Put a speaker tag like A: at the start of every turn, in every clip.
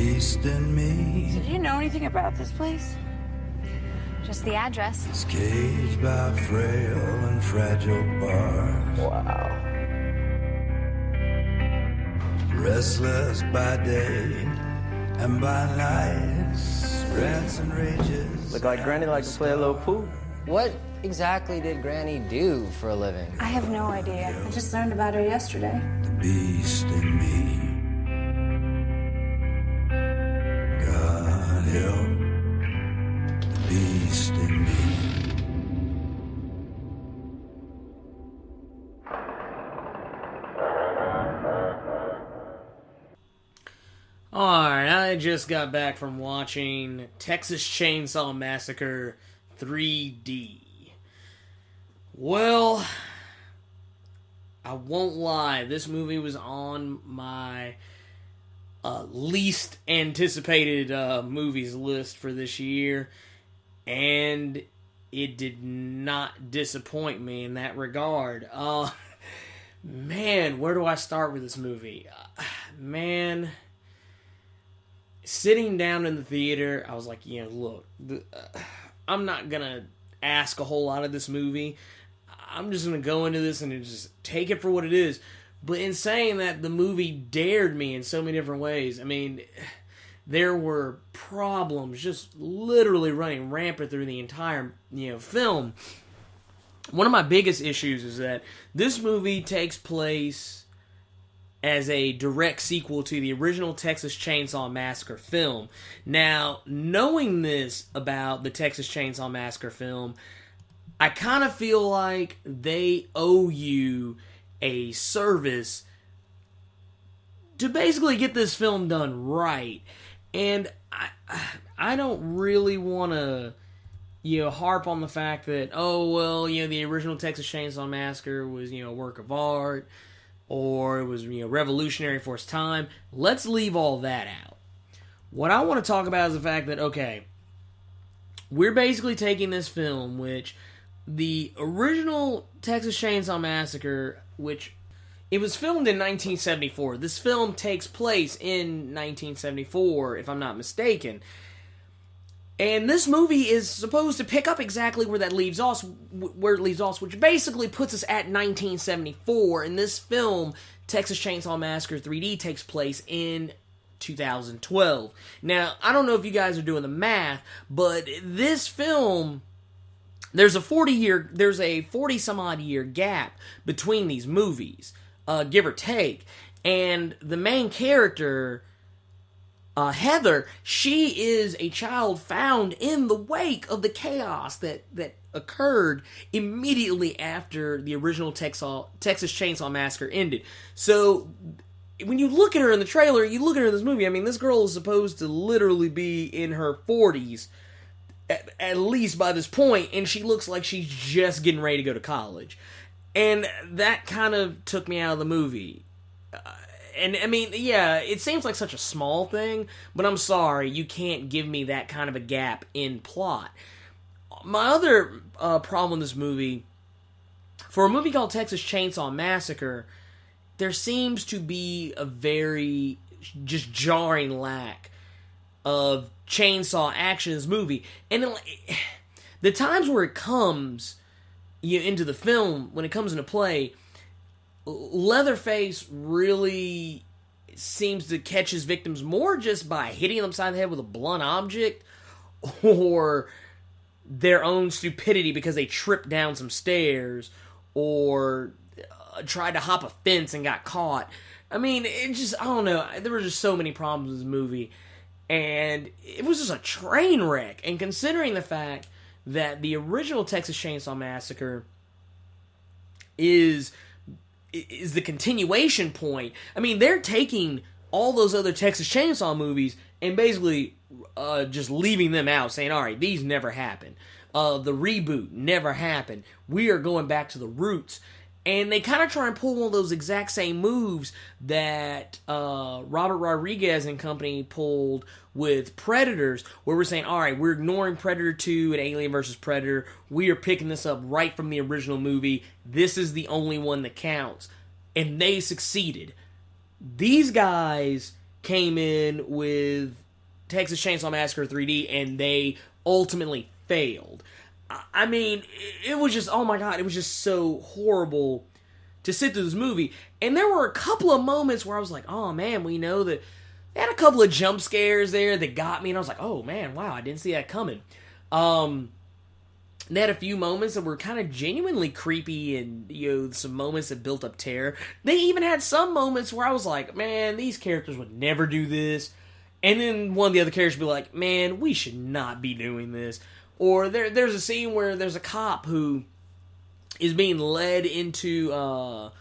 A: beast in me.
B: So do you know anything about this place?
C: Just the address.
A: It's caged by frail and fragile bars.
D: Wow.
A: Restless by day and by night, rants and rages.
D: Look like Granny likes to play a little pool.
E: What exactly did Granny do for a living?
B: I have no idea. I just learned about her yesterday.
A: The beast in me. God help the beast in me.
F: Alright, I just got back from watching Texas Chainsaw Massacre 3D. Well, I won't lie, this movie was on my least anticipated movies list for this year, and it did not disappoint me in that regard. Man, where do I start with this movie? Man, sitting down in the theater, I was like, look, I'm not gonna ask a whole lot of this movie. I'm just gonna go into this and just take it for what it is. But in saying that, the movie dared me in so many different ways. I mean, there were problems just literally running rampant through the entire, film. One of my biggest issues is that this movie takes place as a direct sequel to the original Texas Chainsaw Massacre film. Now, knowing this about the Texas Chainsaw Massacre film, I kind of feel like they owe you a service to basically get this film done right. And I don't really want to, harp on the fact that, the original Texas Chainsaw Massacre was, a work of art, or it was, revolutionary for its time. Let's leave all that out. What I want to talk about is the fact that, okay, we're basically taking this film, which the original Texas Chainsaw Massacre, which it was filmed in 1974. This film takes place in 1974, if I'm not mistaken. And this movie is supposed to pick up exactly where that leaves off, which basically puts us at 1974. And this film, Texas Chainsaw Massacre 3D, takes place in 2012. Now, I don't know if you guys are doing the math, but this film, there's a 40 some odd year gap between these movies, give or take. And the main character, Heather, she is a child found in the wake of the chaos that occurred immediately after the original Texas Chainsaw Massacre ended. So, when you look at her in the trailer, you look at her in this movie, I mean, this girl is supposed to literally be in her 40s, at least by this point, and she looks like she's just getting ready to go to college. And that kind of took me out of the movie. And, I mean, yeah, it seems like such a small thing, but I'm sorry, you can't give me that kind of a gap in plot. My other problem with this movie, for a movie called Texas Chainsaw Massacre, there seems to be a very just jarring lack of chainsaw action in this movie. And the times where it comes into the film, when it comes into play, Leatherface really seems to catch his victims more just by hitting them upside the head with a blunt object, or their own stupidity because they tripped down some stairs, or tried to hop a fence and got caught. I mean, it just, I don't know, there were just so many problems with this movie, and it was just a train wreck. And considering the fact that the original Texas Chainsaw Massacre is the continuation point, I mean, they're taking all those other Texas Chainsaw movies and basically just leaving them out, saying, alright, these never happened. The reboot never happened. We are going back to the roots. And they kind of try and pull one of those exact same moves that Robert Rodriguez and company pulled with Predators, where we're saying, alright, we're ignoring Predator 2 and Alien vs. Predator. We are picking this up right from the original movie. This is the only one that counts. And they succeeded. These guys came in with Texas Chainsaw Massacre 3D, and they ultimately failed. I mean, it was just, oh my god, it was just so horrible to sit through this movie. And there were a couple of moments where I was like, oh man, we know that they had a couple of jump scares there that got me, and I was like, oh man, wow, I didn't see that coming. They had a few moments that were kind of genuinely creepy, and, some moments that built up terror. They even had some moments where I was like, man, these characters would never do this. And then one of the other characters would be like, man, we should not be doing this. Or there's a scene where there's a cop who is being led into,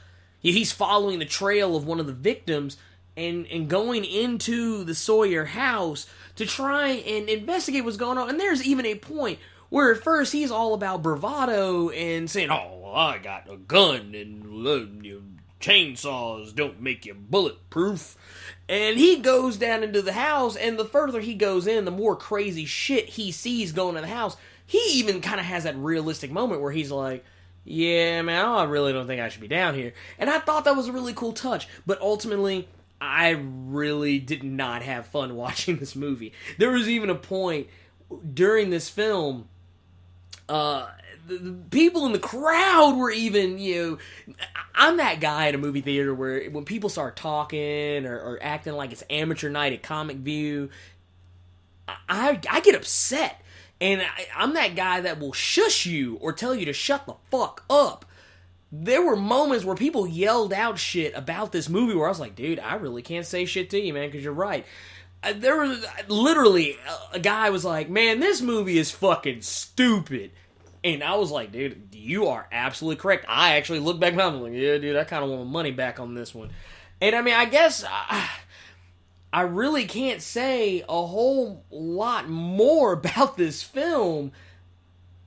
F: he's following the trail of one of the victims and going into the Sawyer house to try and investigate what's going on. And there's even a point where at first he's all about bravado and saying, oh, well, I got a gun and chainsaws don't make you bulletproof. And he goes down into the house, and the further he goes in, the more crazy shit he sees going in the house. He even kind of has that realistic moment where he's like, yeah, man, I really don't think I should be down here. And I thought that was a really cool touch. But ultimately, I really did not have fun watching this movie. There was even a point during this film, the people in the crowd were even, I'm that guy at a movie theater where when people start talking or acting like it's amateur night at Comic View, I get upset. And I'm that guy that will shush you or tell you to shut the fuck up. There were moments where people yelled out shit about this movie where I was like, dude, I really can't say shit to you, man, because you're right. There was literally a guy was like, man, this movie is fucking stupid. And I was like, dude, you are absolutely correct. I actually looked back and I was like, yeah, dude, I kind of want my money back on this one. And I mean, I guess I really can't say a whole lot more about this film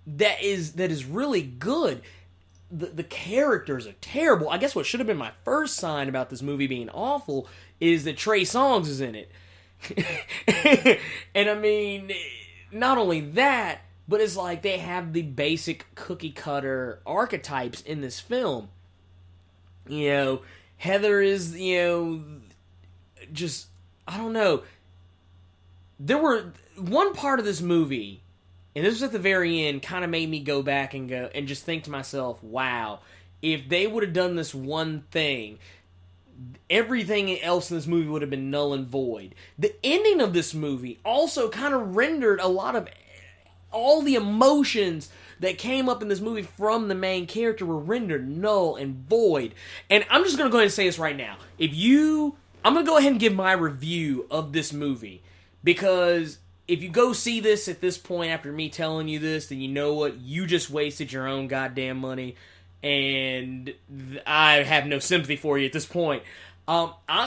F: that is really good. The characters are terrible. I guess what should have been my first sign about this movie being awful is that Trey Songz is in it. And I mean, not only that, but it's like they have the basic cookie cutter archetypes in this film. Heather is, just, I don't know. There were one part of this movie, and this was at the very end, kind of made me go back and just think to myself, wow, if they would have done this one thing, everything else in this movie would have been null and void. The ending of this movie also kind of rendered a lot of all the emotions that came up in this movie from the main character were rendered null and void. And I'm just going to go ahead and say this right now. I'm going to go ahead and give my review of this movie. Because if you go see this at this point after me telling you this, then you know what? You just wasted your own goddamn money. And I have no sympathy for you at this point.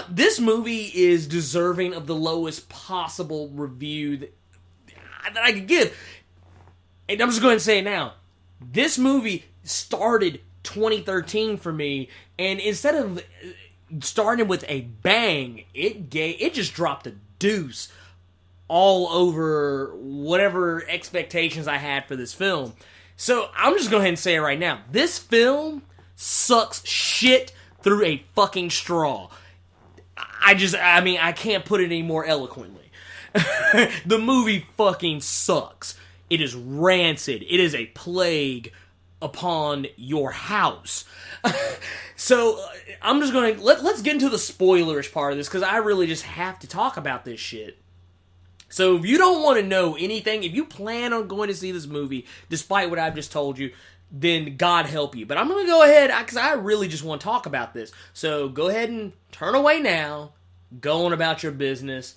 F: This movie is deserving of the lowest possible review that I could give. And I'm just going to say it now. This movie started 2013 for me, and instead of starting with a bang, it just dropped a deuce all over whatever expectations I had for this film. So I'm just going to go ahead and say it right now. This film sucks shit through a fucking straw. I can't put it any more eloquently. The movie fucking sucks. It is rancid. It is a plague upon your house. So, I'm just going to... Let's get into the spoilerish part of this, because I really just have to talk about this shit. So, if you don't want to know anything, if you plan on going to see this movie, despite what I've just told you, then God help you. But I'm going to go ahead, because I really just want to talk about this. So, go ahead and turn away now. Go on about your business.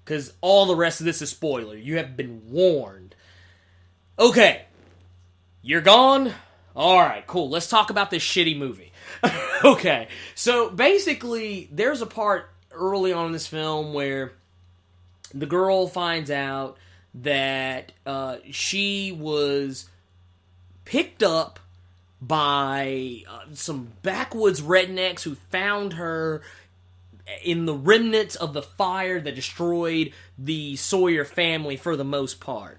F: Because all the rest of this is spoiler. You have been warned. Okay. You're gone? Alright, cool. Let's talk about this shitty movie. Okay. So, basically, there's a part early on in this film where the girl finds out that she was picked up by some backwoods rednecks who found her in the remnants of the fire that destroyed the Sawyer family for the most part.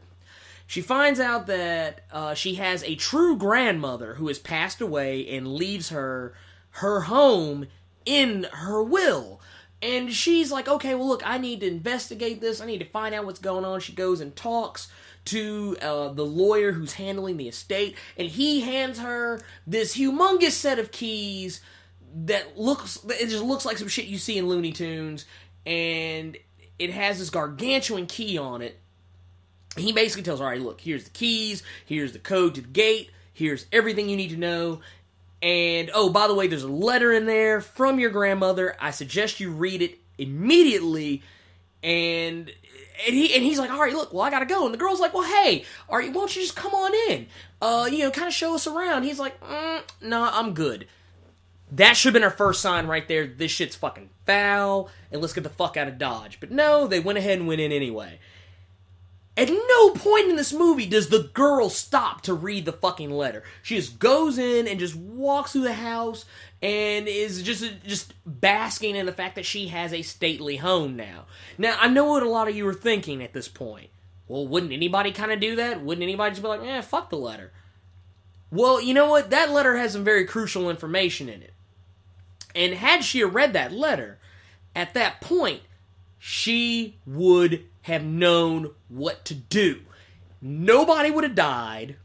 F: She finds out that she has a true grandmother who has passed away and leaves her home in her will. And she's like, okay, well, look, I need to investigate this. I need to find out what's going on. She goes and talks to the lawyer who's handling the estate, and he hands her this humongous set of keys it just looks like some shit you see in Looney Tunes, and it has this gargantuan key on it. He basically tells her, all right, look, here's the keys, here's the code to the gate, here's everything you need to know, and, oh, by the way, there's a letter in there from your grandmother. I suggest you read it immediately, and he's like, all right, look, well, I gotta go. And the girl's like, well, hey, all right, why don't you just come on in? Kind of show us around. He's like, nah, I'm good. That should have been our first sign right there. This shit's fucking foul, and let's get the fuck out of Dodge. But no, they went ahead and went in anyway. At no point in this movie does the girl stop to read the fucking letter. She just goes in and just walks through the house and is just basking in the fact that she has a stately home now. Now, I know what a lot of you are thinking at this point. Well, wouldn't anybody kind of do that? Wouldn't anybody just be like, fuck the letter? Well, you know what? That letter has some very crucial information in it. And had she read that letter, at that point, she would have known what to do. Nobody would have died.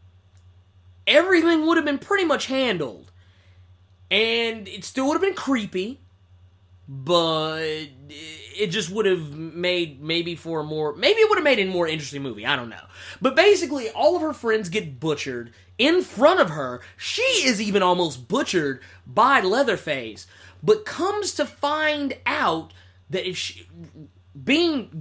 F: Everything would have been pretty much handled. And it still would have been creepy, but it just would have made maybe it would have made a more interesting movie. I don't know. But basically, all of her friends get butchered in front of her. She is even almost butchered by Leatherface, but comes to find out that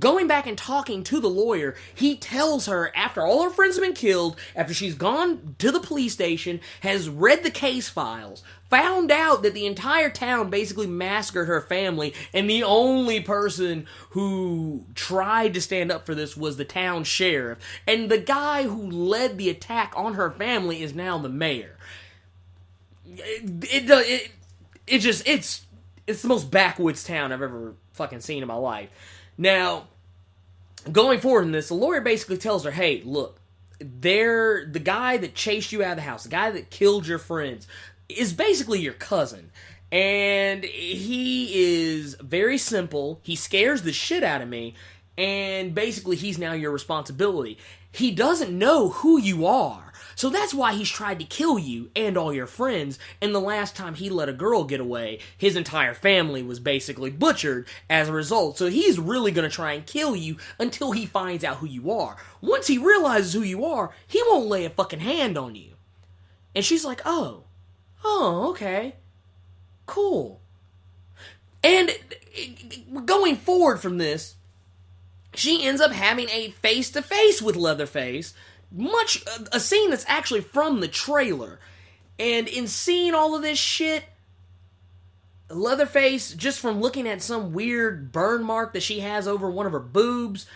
F: going back and talking to the lawyer, he tells her after all her friends have been killed, after she's gone to the police station, has read the case files, found out that the entire town basically massacred her family, and the only person who tried to stand up for this was the town sheriff, and the guy who led the attack on her family is now the mayor. It's the most backwoods town I've ever fucking seen in my life. Now, going forward in this, the lawyer basically tells her, hey, look, the guy that chased you out of the house, the guy that killed your friends, is basically your cousin. And he is very simple. He scares the shit out of me. And basically, he's now your responsibility. He doesn't know who you are. So that's why he's tried to kill you and all your friends, and the last time he let a girl get away, his entire family was basically butchered as a result. So he's really going to try and kill you until he finds out who you are. Once he realizes who you are, he won't lay a fucking hand on you. And she's like, oh, okay, cool. And going forward from this, she ends up having a face-to-face with Leatherface, a scene that's actually from the trailer. And in seeing all of this shit, Leatherface, just from looking at some weird burn mark that she has over one of her boobs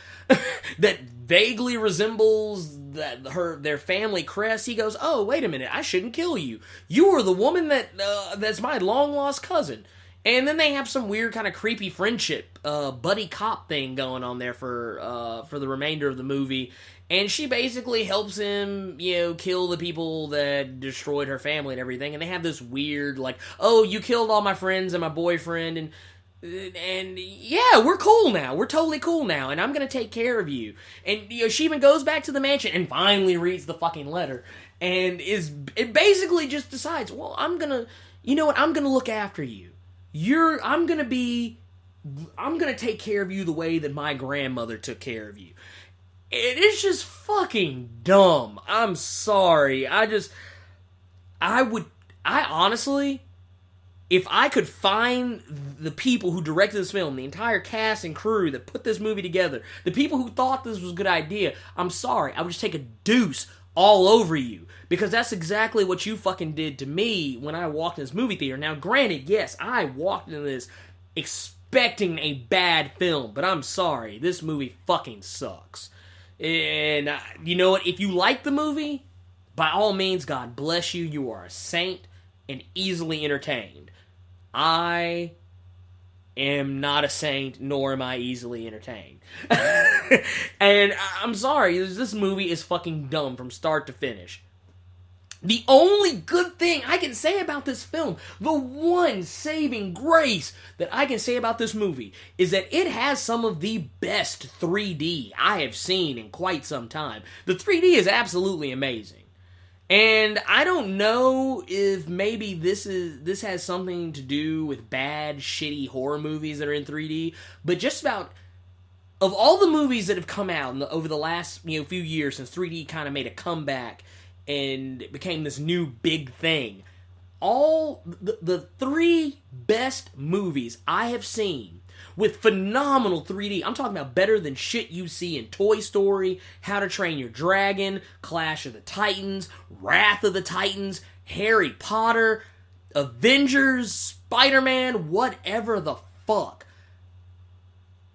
F: that vaguely resembles their family crest, he goes, oh, wait a minute, I shouldn't kill you. You are the woman that's my long-lost cousin. And then they have some weird kind of creepy friendship, buddy cop thing going on there for the remainder of the movie. And she basically helps him, kill the people that destroyed her family and everything. And they have this weird, like, oh, you killed all my friends and my boyfriend, and yeah, we're cool now. We're totally cool now, and I'm gonna take care of you. And she even goes back to the mansion and finally reads the fucking letter, and it basically just decides, well, I'm gonna look after you. I'm gonna take care of you the way that my grandmother took care of you. It is just fucking dumb. I'm sorry. I honestly, if I could find the people who directed this film, the entire cast and crew that put this movie together, the people who thought this was a good idea, I'm sorry, I would just take a deuce all over you. Because that's exactly what you fucking did to me when I walked in this movie theater. Now, granted, yes, I walked into this expecting a bad film, but I'm sorry, this movie fucking sucks. And you know what? If you like the movie, by all means, God bless you. You are a saint and easily entertained. I am not a saint, nor am I easily entertained. And I'm sorry, this movie is fucking dumb from start to finish. The only good thing I can say about this film, the one saving grace that I can say about this movie, is that it has some of the best 3D I have seen in quite some time. The 3D is absolutely amazing. And I don't know if maybe this has something to do with bad, shitty horror movies that are in 3D, but just about, of all the movies that have come out over the last few years since 3D kind of made a comeback and it became this new big thing, all the three best movies I have seen with phenomenal 3D, I'm talking about better than shit you see in Toy Story, How to Train Your Dragon, Clash of the Titans, Wrath of the Titans, Harry Potter, Avengers, Spider-Man, whatever the fuck.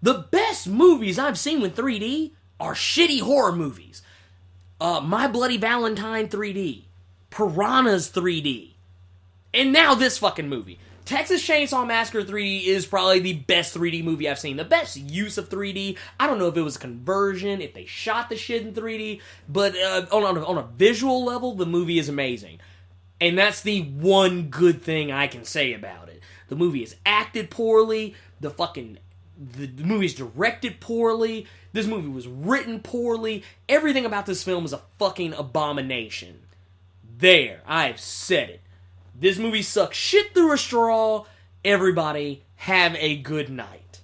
F: The best movies I've seen with 3D are shitty horror movies. My Bloody Valentine 3D, Piranhas 3D, and now this fucking movie. Texas Chainsaw Massacre 3D is probably the best 3D movie I've seen. The best use of 3D. I don't know if it was a conversion, if they shot the shit in 3D, but on a visual level, the movie is amazing. And that's the one good thing I can say about it. The movie is acted poorly, the movie's directed poorly, this movie was written poorly, everything about this film is a fucking abomination. There, I've said it. This movie sucks shit through a straw. Everybody, have a good night.